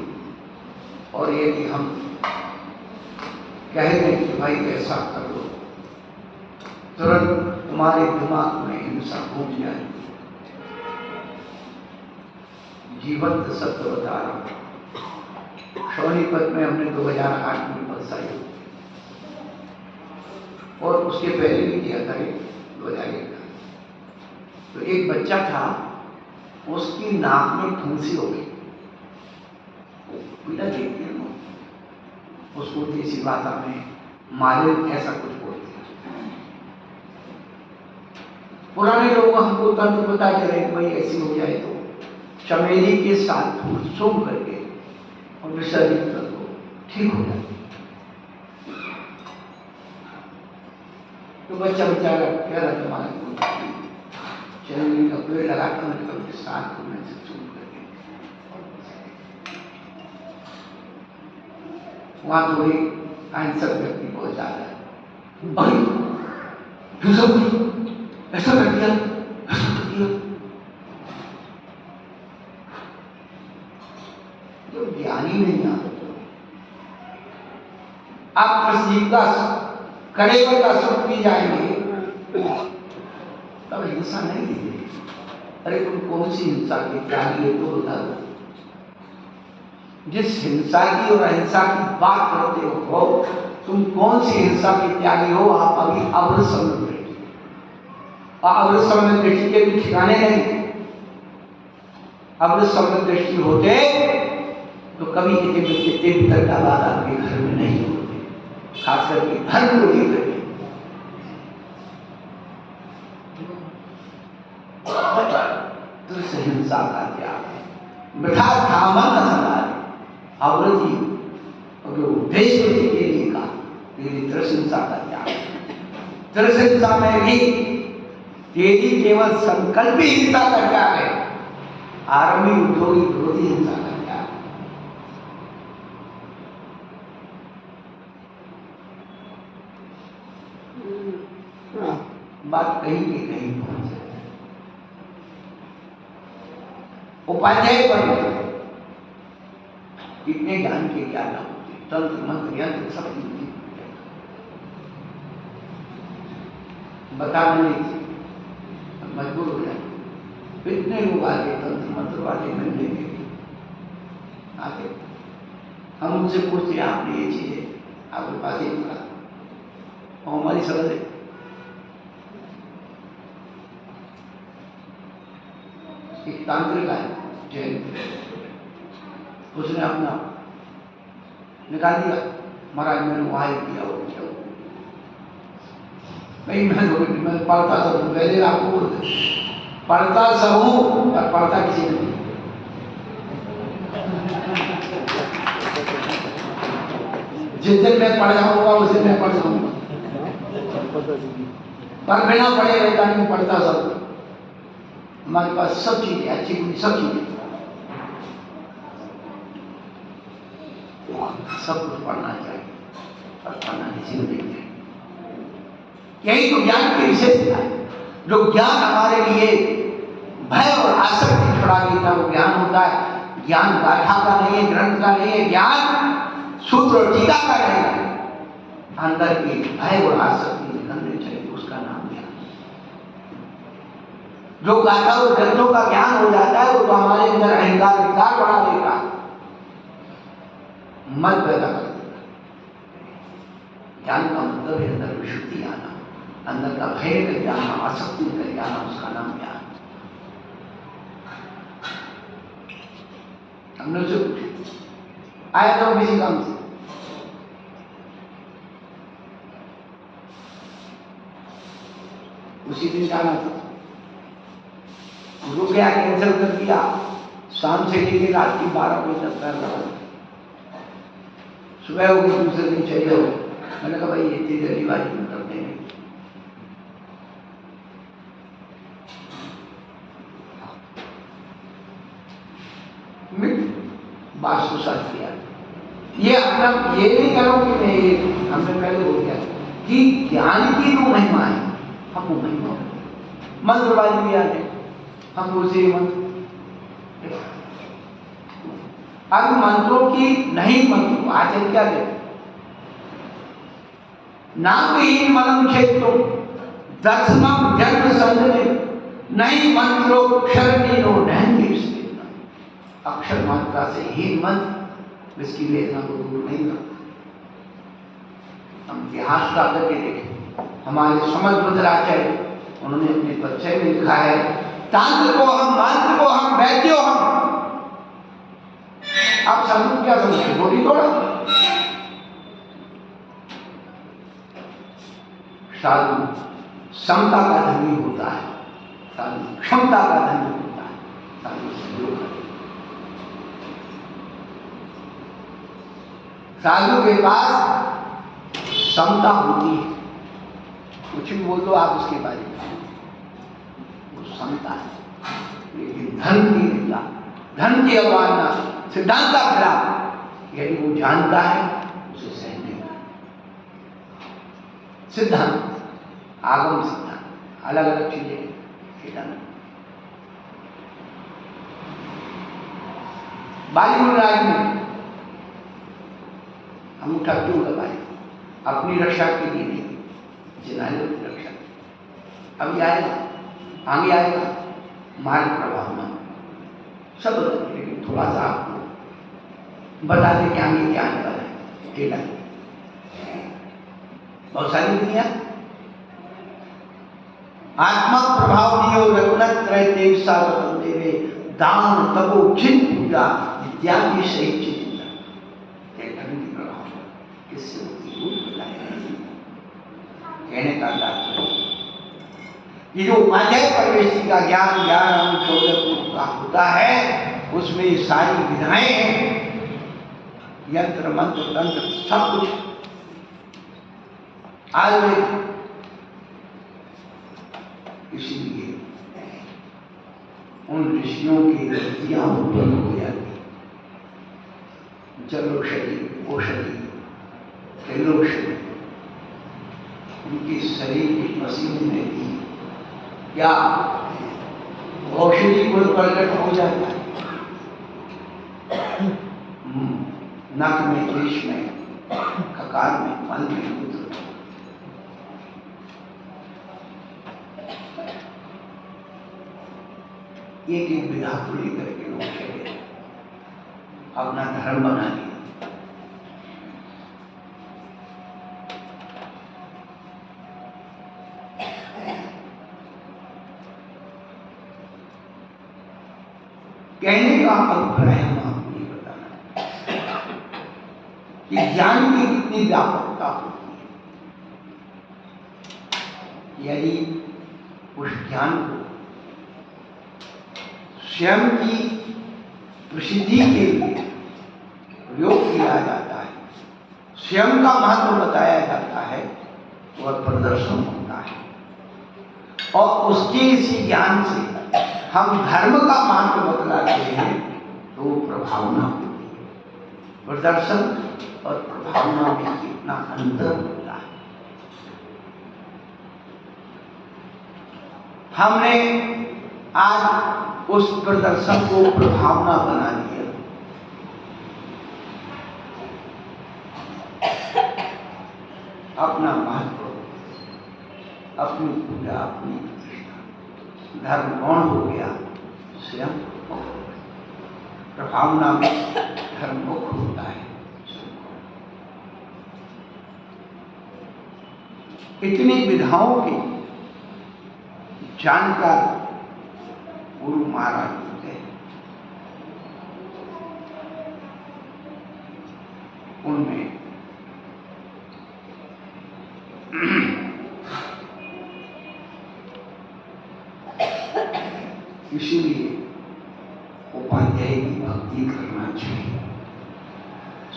और यदि हम कह दें कि भाई ऐसा कर लो, तुरंत तुम्हारे दिमाग में हिंसा घूम जाए। जीवंत सत्य बता रहा हूं। सोनीपत में हमने 2008 में बरसाई और उसके पहले भी किया था 2001 का। तो एक बच्चा था, उसकी नाक में फुंसी हो गई, पीड़ा देखती है ना, उसको देसी भाषा में मालिन ऐसा कुछ बोलते हैं। पुराने लोग हमको तंत्र बता चले भाई ऐसी हो जाए तो चमेली के साथ फूल सूंघ करके और विसर्जित कर दो, ठीक हो जाए। तो बच्चा बेचारा कह रहा तुम्हारा चमेली का पेड़ लगाकर मैंने कभी साथ में से सूंघ करके वहां थोड़ी कैंसर व्यक्ति बहुत ज्यादा है, ऐसा कर दिया, ऐसा कर दिया। तो ज्ञानी नहीं आता। आप कृष्ण का कलेवर का सुख पी जाएंगे तब हिंसा नहीं देगी। अरे तुम कौन सी हिंसा के त्यागी है तो बता दो। जिस हिंसा की और अहिंसा की बात करते हो, तुम कौन सी हिंसा के त्यागी हो? आप अभी अवृत समझ रहे और अवृत समझ दृष्टि के भी ठिकाने नहीं। अवृत समझ दृष्टि होते तो कभी इतने भीतर का बात आपके घर में नहीं होते, खास करके धर्म को लेकर के। हिंसा का त्याग मिठा थामन समारे अवृति और जो उद्देश्य के लिए का तेरी त्रिहिंसा का त्याग। त्रिहिंसा में भी तेरी केवल संकल्प ही हिंसा का त्याग है, आरंभी उद्योगी विरोधी हिंसा का त्याग। बात कहीं के कहीं पहुंच जाए। उपाध्याय पर इतने ज्ञान के क्या नाम होते, तंत्र मंत्र यंत्र सब बताने मजबूर हो जाए। इतने लोग आते तंत्र मंत्र वाले मिलने के लिए आते, हम उनसे पूछते आपने ये चीज है आपके पास ये पड़ा, और हमारी समझ है। एक तांत्रिक है जैन, उसने अपना निकाल दिया। महाराज मैंने वहां ही किया वो किया नहीं, मैं पढ़ता सब हूँ, पहले आपको बोलते पढ़ता सब हूँ और पढ़ता किसी ने नहीं। जिस दिन मैं पढ़ जाऊंगा उस दिन मैं पढ़ जाऊंगा, पर बिना पढ़े रहता नहीं, पढ़ता सब। हमारे पास सब चीजें अच्छी बुरी सब चीजें, सब कुछ पढ़ना चाहिए और पढ़ना किसी को नहीं चाहिए। यही तो ज्ञान की विशेषता है। जो ज्ञान हमारे लिए भय और आसक्ति छुड़ा देता वो ज्ञान होता है। ज्ञान गाथा का नहीं है, ग्रंथ का नहीं है, ज्ञान सूत्र और टीका का नहीं है। अंदर की भय और आसक्ति निकलनी चाहिए, उसका नाम ज्ञान। जो गाथा और ग्रंथों का ज्ञान हो जाता है वो तो हमारे अंदर अहंकार विकार बढ़ा देगा, मत पैदा कर देगा। ज्ञान का मतलब है अंदर विशुद्धि आना, अंदर का भय निकल जाना, आसक्ति निकल जाना, उसका नाम ज्ञान। हमने उसे आया था किसी काम से, उसी दिन जाना था, रुक गया, कैंसिल कर दिया। शाम से लेकर रात की 12 बजे तक कर रहा। सुबह हो गई, दूसरे दिन चले हो। मैंने कहा भाई इतनी जल्दीबाजी क्यों करते हैं? बात को साथ किया। ये अपना ये नहीं करो कि मैं ये हमने पहले हो गया कि ज्ञान की जो महिमा है हमको महिमा मंत्रवादी भी आते हम उसे मंत्र, अब मंत्रों की नहीं मंत्रों आचरण क्या कहते नाम ही मनम क्षेत्रो दर्शनम जन्म संजय नहीं मंत्रोक्षर नीनो नहीं। अक्षर मात्रा से ही मंत्र इसकी वेदना को दूर नहीं करता। हम इतिहास का करके देखें, हमारे समझ बुद्धराचार्य उन्होंने अपने परिचय में लिखा है तांत्र को हम, मंत्र को हम, वैद्यो हम। आप समझ क्या समझते? बोली तोड़ा। साधु समता का धनी होता है, साधु क्षमता का धनी होता है, साधु सहयोग करता है। साधु के पास समता होती है, कुछ भी बोल दो आप उसके बारे में, वो समता है। लेकिन धन की निंदा, धन की अवमानना, सिद्धांत का खिलाफ यदि वो जानता है उसे सहन नहीं करता। सिद्धांत, आगम सिद्धांत अलग अलग चीजें। सिद्धांत बालीवुड राज में अंगूठा क्यों दबाए? अपनी रक्षा के लिए नहीं, जिन्होंने की रक्षा। अभी आएगा, आगे आएगा, मार्ग प्रभाव में सब, लेकिन थोड़ा सा आपको बता दें कि आगे क्या निकल है। केला बहुत सारी दुनिया आत्मा प्रभाव दियो रत्नत्रय देव सागतम देवे दान तपो चिन पूजा इत्यादि से किससे कहने का तात्पर्य ये जो उपाध्याय परवेशी का ज्ञान ज्ञान का होता है उसमें सारी विधाएं हैं, यंत्र मंत्र तंत्र सब कुछ आयुर्वेद। इसलिए उन ऋषियों की गलतियां उत्पन्न हो जाती, जलोषधि, औषधि, तैलोषधि, उनकी शरीर की मशीन में थी क्या औषधि को प्रकट हो जाता है। नक में, केश में, ककार में, मल में, मूत्र में। एक एक विधा को लेकर के लोग चले, अपना धर्म बना लिया। कहने का अभिप्राय हम आपको ये बताना, कि ज्ञान की कितनी व्यापकता होती है। यदि उस ज्ञान को स्वयं की प्रसिद्धि के लिए प्रयोग किया जाता है, स्वयं का महत्व बताया जाता है, वह प्रदर्शन होता है। और उसके इसी ज्ञान से हम धर्म का महत्व बतलाते हैं तो प्रभावना होती है। प्रदर्शन और प्रभावना में कितना अंतर होता है। हमने आज उस प्रदर्शन को प्रभावना बना दिया। अपना महत्व, अपनी पूजा, अपनी प्रतिष्ठा, धर्म कौन हो गया? स्वयं प्रभावना में धर्म मुख होता है। इतनी विधाओं के जानकार गुरु महाराज होते हैं, उनमें इसीलिए उपाध्याय की भक्ति करना चाहिए।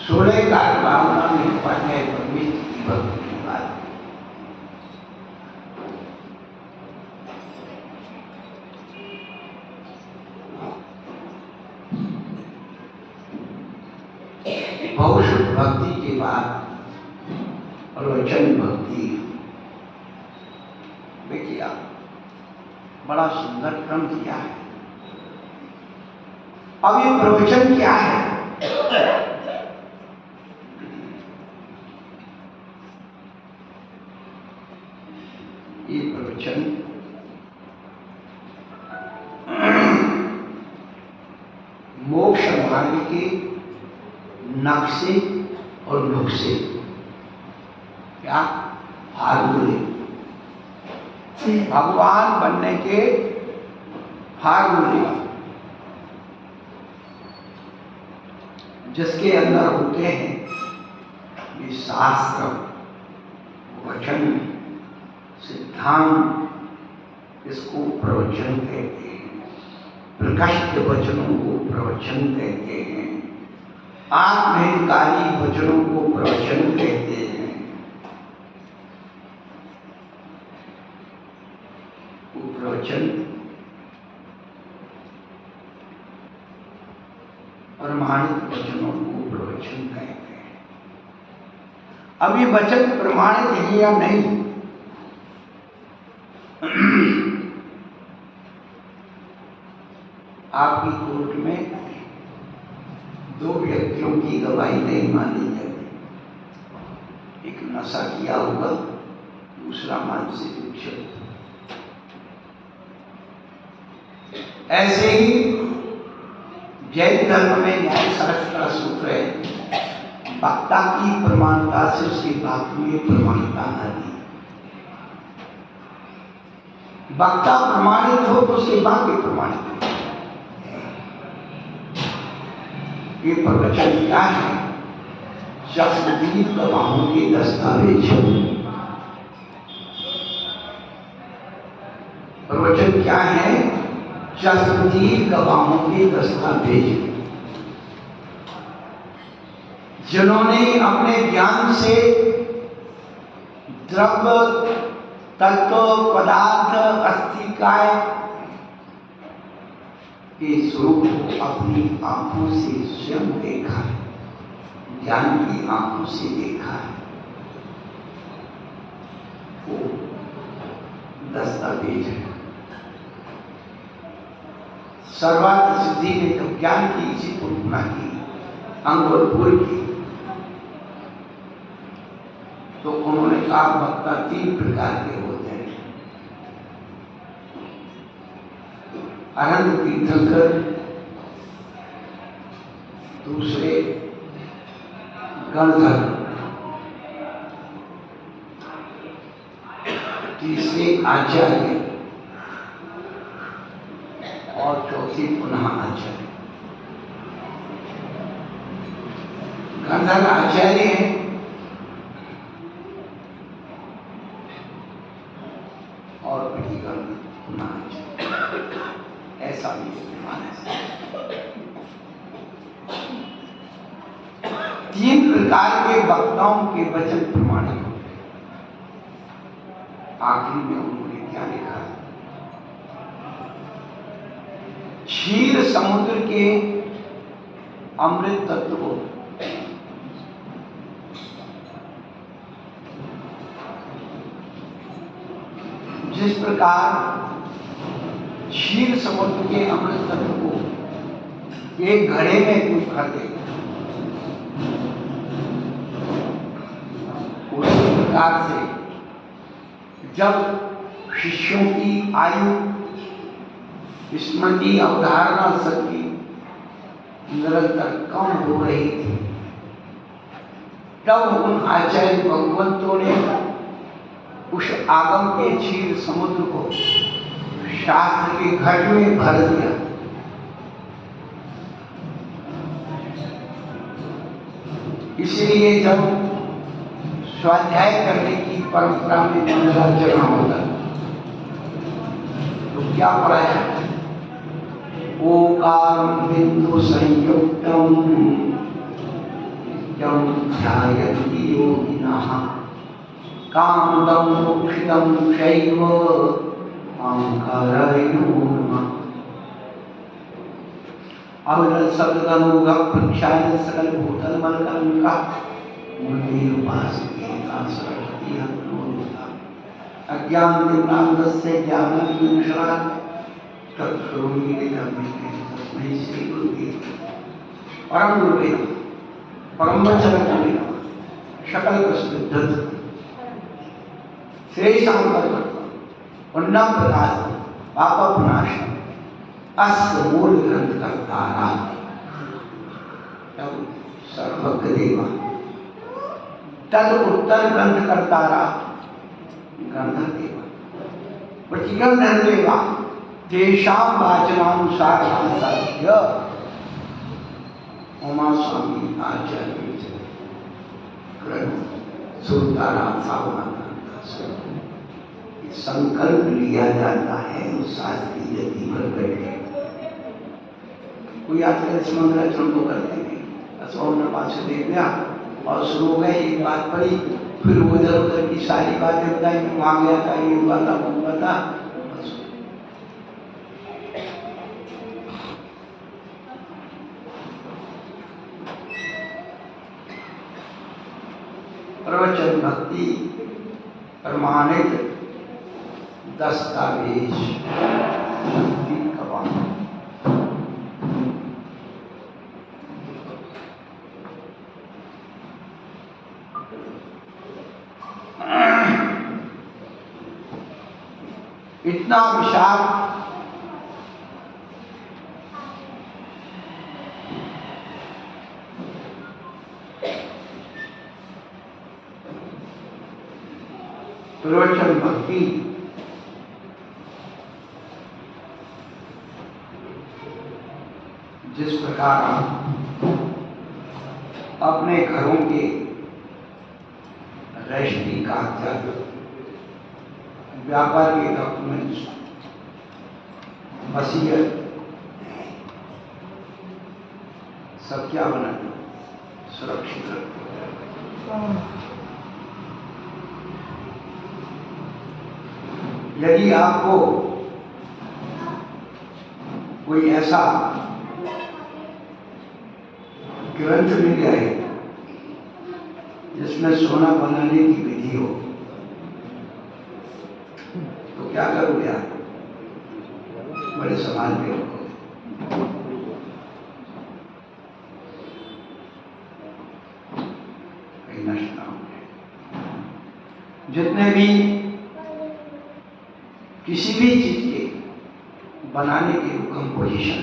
16 का भावना में उपाध्याय परमेश्वर की भक्ति की बात। बहुत भक्ति के बाद प्रवचन भक्ति में किया, बड़ा सुंदर क्रम किया है। अब ये प्रवचन क्या है? ये प्रवचन मोक्ष मार्ग के नक्शे और नुक्से, क्या फार्मूले, भगवान बनने के फार्मूले जिसके अंदर होते हैं, ये शास्त्र, वचन, सिद्धांत, इसको प्रवचन कहते हैं। प्रकाशित वचनों को प्रवचन कहते हैं। आत्महितकारी वचनों को प्रवचन कहते हैं। वो प्रवचन प्रमाणित वचनों को प्रवचन कहते हैं। अब ये वचन प्रमाणित है या नहीं, आपकी कोर्ट में 2 व्यक्तियों की गवाही नहीं मानी जाती। एक नशा किया होगा, दूसरा मानसिक विक्षेप। ऐसे ही जैन धर्म में न्याय शास्त्र का सूत्र है, वक्ता की प्रमाणता से उसकी बात में प्रमाणता नहीं। वक्ता प्रमाणित हो तो उसकी बात भी प्रमाणित हो। ये प्रवचन क्या है? शस्त्रदीप गवाहों के दस्तावेज। प्रवचन क्या है? शस्त्रदीप गवाहों के दस्तावेज, जिन्होंने अपने ज्ञान से द्रव्य, तत्व, पदार्थ, अस्थिकाय के स्वरूप को अपनी आंखों से स्वयं देखा है, ज्ञान की आंखों से देखा है, वो दस्तावेज है। सर्वार्थ सिद्धि ने तो ज्ञान की इसी कल्पना की, अंगोरपुर की, तो उन्होंने कहा वक्ता 3 प्रकार के होते हैं। अनंत तीर्थंकर, दूसरे गणधर, तीसरे आचार्य और चौथी पुनः आचार्य। गंधर्व आचार्य है, और ऐसा भी माना। 3 प्रकार के वक्ताओं के वचन प्रमाणित होते हैं। आखिरी में उन्होंने क्या लिखा? क्षीर समुद्र के अमृत तत्व को जिस प्रकार क्षीर समुद्र के अमृत तत्व को एक घड़े में कोई भर दे, उसी प्रकार से जब शिष्यों की आयु, स्मृति, अवधारणा शक्ति निरंतर कम हो रही थी, तब उन आचार्य भगवंतों ने उस आगम के क्षीर समुद्र को शास्त्र के घट में भर दिया। इसलिए जब स्वाध्याय करने की परंपरा में पुनर्जन्म होता तो क्या पढ़ा जाता? ओकारं बिंदु संयुक्तम यं ध्यायन्ति योगिनः कामदं मोक्षितं चैव ओंकाराय नमो नमः। अविरल सद्गनुग प्रख्यात सकल भूतल मलकलंका मूर्ति उपासिका सरस्वती हनुमता अज्ञान दिव्याङ्गस्य ज्ञानाग्निशरात् तत्करोमि तस्मै श्री गुरुवे परम गुरुवे परम वचन सकल प्रसिद्ध श्रेष्ठां पुण्यं प्रकाश पाप विनाश अस्य मूल ग्रंथ कर्तारा सर्वज्ञ देवा तद उत्तर ग्रंथ कर्तारा गंधर्व देवा प्रतिगंधर्व देवा तेषां वाचनानुसार भाषास्य उमा स्वामी आचार्य सुल्तान सावधान संकल्प लिया जाता है उस शास्त्रीय यदि भर बैठे। कोई आजकल इस मंगलाचरण को करते हैं असौन पास देख लिया और शुरू हो गए, एक बात पढ़ी, फिर उधर उधर की सारी बातें बताई, वहां गया था, ये हुआ था, वो हुआ था। प्रवचन भक्ति प्रमाणित दस्तावेज इतना विशाल प्रवचन भक्ति जिस प्रकार आप अपने घरों के रजिस्ट्री कागजात, व्यापार के डॉक्यूमेंट्स, वसीयत सब क्या बनाते, सुरक्षित रखते। यदि आपको कोई ऐसा ग्रंथ मिल जाए जिसमें सोना बनाने की विधि हो तो क्या करोगे आप? बड़े समाज में रखोगे। कहीं नष्ट ना हो। जितने भी किसी भी चीज के बनाने की कंपोजिशन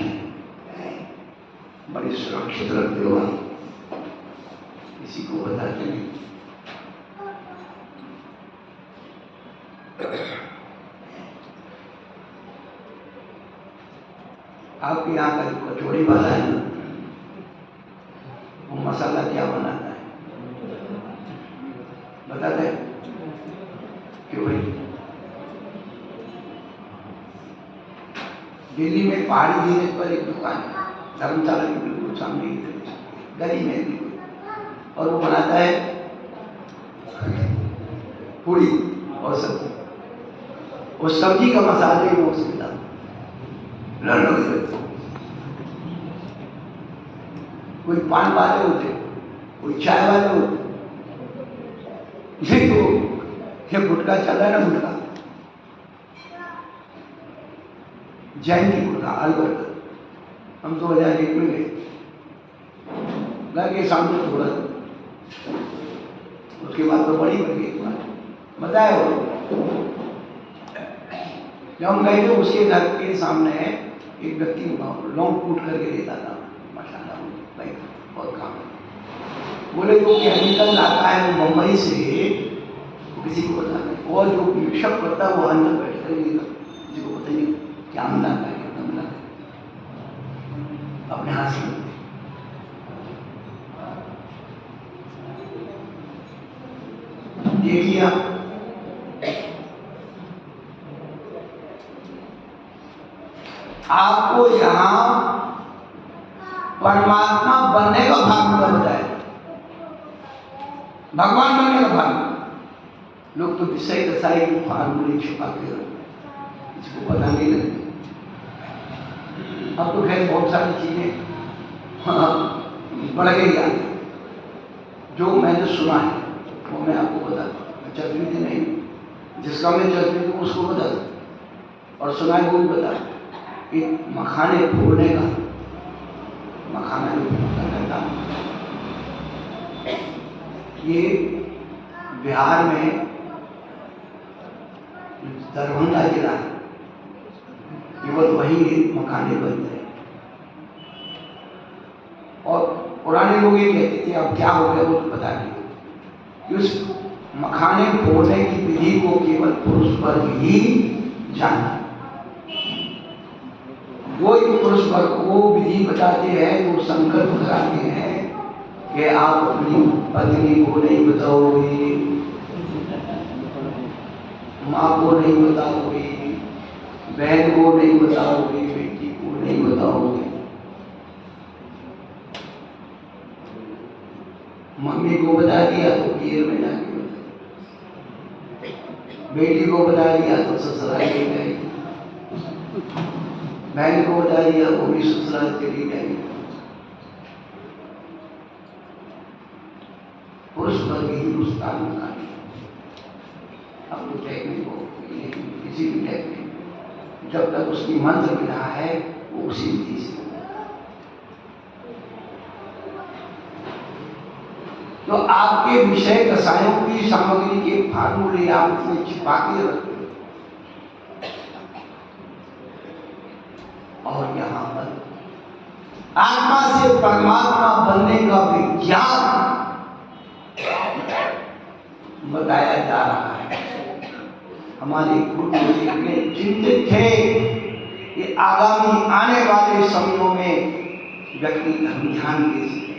है बड़ी सुरक्षित रखते हो, किसी को बताते नहीं। आपके यहाँ का जो कचौड़ी वाला है वो मसाला क्या बनाता है? दिल्ली में पहाड़ी धीरे पर एक दुकान है, धर्मशाला के बिल्कुल सामने ही गली में बिल्कुल, और वो बनाता है पूरी और सब्जी। वो सब्जी का मसाले वो उसके दाम कोई पान वाले होते, कोई चाय वाले होते, ये तो ये गुटखा चल रहा है ना, गुटखा जैन की गुटखा अलवर, हम 2001 में गए, घर के सामने थोड़ा, उसके बाद तो बड़ी बन गई बताया वो। जब हम गए थे उसके घर के सामने एक व्यक्ति लौंग कूट करके देता था, माशाल्लाह भाई बहुत काम है। बोले जो केमिकल लाता है वो मुंबई से, किसी को पता नहीं, और जो मिक्सअप करता है वो अंदर बैठ कर किसी को पता नहीं क्या मिलाता है, कितना मिलाता है, अपने हाथ से। देखिए आपको यहां परमात्मा बनने का फार्मूला बताया, भगवान बनने का फार्मूला। लोग तो विषय दशाई के फार्मूले छुपाते हैं, इसको पता नहीं लगती। अब तो खैर बहुत सारी चीजें बढ़ गई आती, जो मैंने सुना है वो मैं आपको बता दूं, चलती नहीं, जिसका मैं चलती हूँ उसको बता दूं, और सुना है वो भी बता दूं कि मखाने फोड़ने का, मखाना जो करता ये बिहार में दरभंगा जिला है, केवल वही मखाने बनते हैं। और पुराने लोग ये कहते थे, अब क्या हो गया वो तो पता नहीं, कि उस मखाने फोड़ने की विधि को केवल पुरुष वर्ग ही जानता। वो पुरुष वर्ग को विधि बताते हैं तो संकल्प कराते हैं कि आप अपनी पत्नी को नहीं बताओगे, माँ को नहीं बताओगे, बहन को नहीं बताओगे, बेटी को नहीं बताओगे, मम्मी को बता दिया तो पीर में जाके बता, बेटी को बता दिया तो ससुराल ले जाएगी, बहन को बता दिया वो भी ससुराल चली जाएगी। पुरुष वर्ग ही उस कानून का नहीं। अब तो टेक्निक हो, किसी भी टेक्निक, जब तक उसकी मंत्र विधा है वो उसी विधि से। तो आपके विषय दशाओं की सामग्री के फार्मूले आप उसमें छिपा के रखते, और यहां पर आत्मा से परमात्मा बनने का विज्ञान बताया जा रहा है। हमारे गुरु इतने चिंतित थे कि आगामी आने वाले समयों में व्यक्ति धर्म ध्यान दे सके,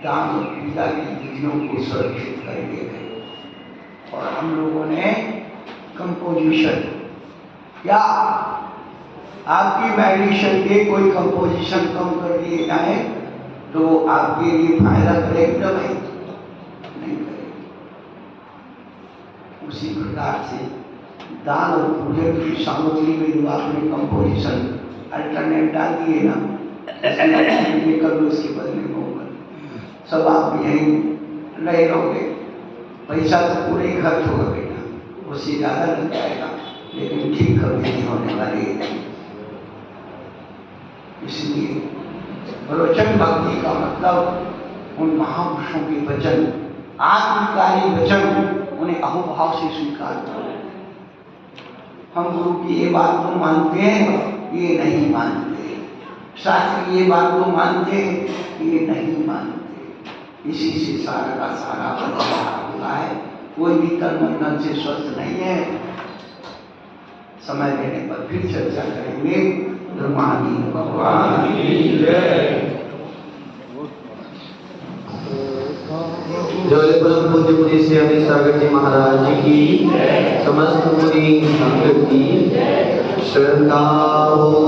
दान और पूजा की विधियों को सुरक्षित करके गए, और हम लोगों ने कंपोजिशन या आपकी मेडिटेशन के कोई कंपोजिशन कम कर दिए जाए तो आपके लिए फायदा करेगी ना भाई, नहीं करेगी। उसी प्रकार से दान और पूजन की सामग्री में जो आपने कंपोजिशन अल्टरनेट डाल दिए ना, कर लो, इसके बदले में होगा सब आप यहीं नहीं रहोगे, पैसा तो पूरे ही खर्च होगा बेटा, उससे ज्यादा लग जाएगा, लेकिन ठीक कभी नहीं होने वाली है। इसलिए प्रवचन भक्ति का मतलब उन महापुरुषों के वचन, आत्मकारी वचन, उन्हें अहोभाव से स्वीकार करो। हम गुरु की ये बात तो मानते हैं, ये नहीं मानते, शास्त्र ये बात तो मानते हैं, ये नहीं मानते। इसी से सारा का सारा होता है। कोई भी तन मन से स्वस्थ नहीं है। समय देने पर फिर चर्चा करेंगे। ब्रह्मादि भगवान की जय। जय परम पूज्य मुनि श्री अमित सागर जी महाराज की, समस्त मुनि संघ की श्रद्धा हो।